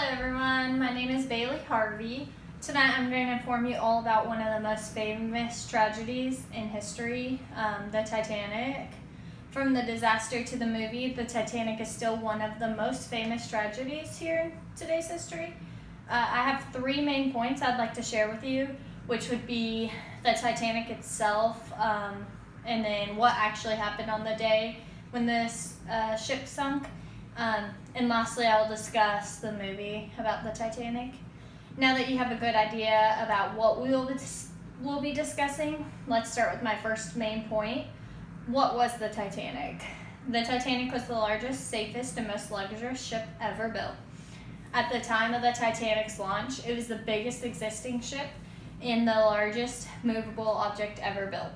Hello everyone, my name is Bailey Harvey. Tonight I'm going to inform you all about one of the most famous tragedies in history, the Titanic. From the disaster to the movie, the Titanic is still one of the most famous tragedies here in today's history. I have three main points I'd like to share with you, which would be the Titanic itself, and then what actually happened on the day when this ship sunk. And lastly, I will discuss the movie about the Titanic. Now that you have a good idea about what we'll be discussing, let's start with my first main point. What was the Titanic? The Titanic was the largest, safest, and most luxurious ship ever built. At the time of the Titanic's launch, it was the biggest existing ship and the largest movable object ever built.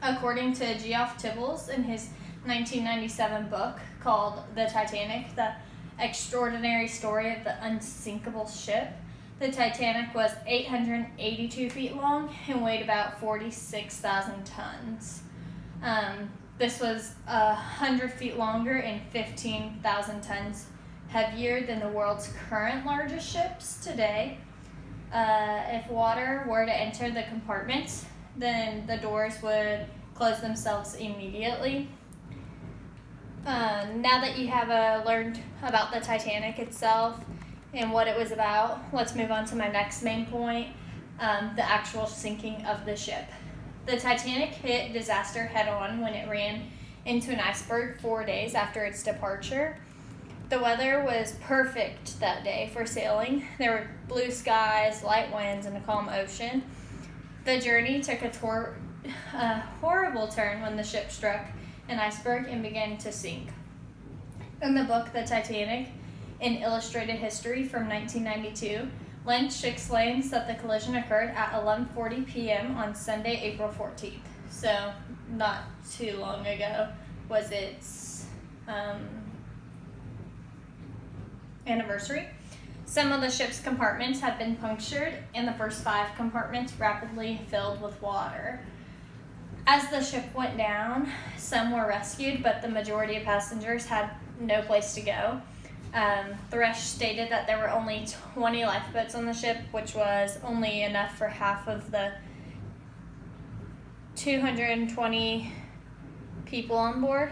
According to Geoff Tibballs in his 1997 book called The Titanic, The Extraordinary Story of the Unsinkable Ship, the Titanic was 882 feet long and weighed about 46,000 tons. This was 100 feet longer and 15,000 tons heavier than the world's current largest ships today. If water were to enter the compartments, then the doors would close themselves immediately. Now that you have learned about the Titanic itself and what it was about, let's move on to my next main point, the actual sinking of the ship. The Titanic hit disaster head-on when it ran into an iceberg 4 days after its departure. The weather was perfect that day for sailing. There were blue skies, light winds, and a calm ocean. The journey took a horrible turn when the ship struck an iceberg and began to sink. In the book The Titanic, an illustrated history from 1992, Lynch explains that the collision occurred at 11:40 p.m. on Sunday, April 14th. So not too long ago was its anniversary. Some of the ship's compartments had been punctured and the first 5 compartments rapidly filled with water. As the ship went down, some were rescued, but the majority of passengers had no place to go. The rest stated that there were only 20 lifeboats on the ship, which was only enough for half of the 220 people on board.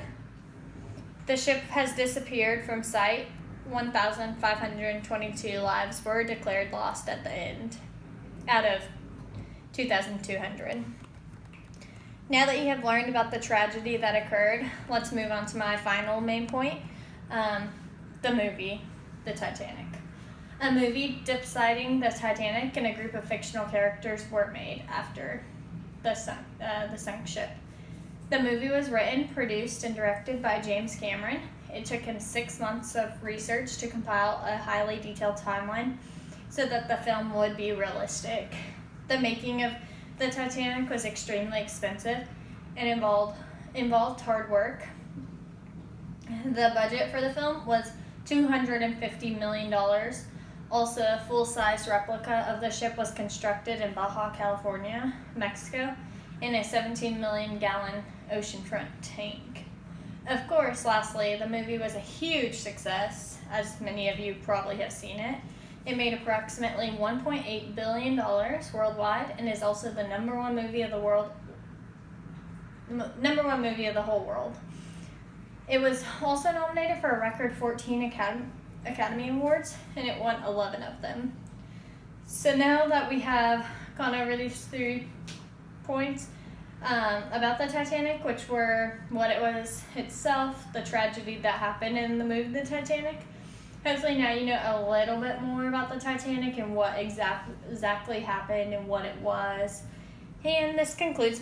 The ship has disappeared from sight. 1,522 lives were declared lost at the end, out of 2,200. Now that you have learned about the tragedy that occurred, let's move on to my final main point, the movie, The Titanic. A movie depicting the Titanic and a group of fictional characters were made after the sunk ship. The movie was written, produced, and directed by James Cameron. It took him 6 months of research to compile a highly detailed timeline so that the film would be realistic. The making of the Titanic was extremely expensive and involved hard work. The budget for the film was $250 million. Also, a full-size replica of the ship was constructed in Baja California, Mexico, in a 17 million gallon oceanfront tank. Of course, lastly, the movie was a huge success, as many of you probably have seen it. It made approximately $1.8 billion worldwide and is also the number one movie of the whole world. It was also nominated for a record 14 Academy Awards, and it won 11 of them. So now that we have gone over these 3 points about the Titanic, which were what it was itself, the tragedy that happened in the movie The Titanic, hopefully now you know a little bit more about the Titanic and what exactly happened and what it was. And this concludes my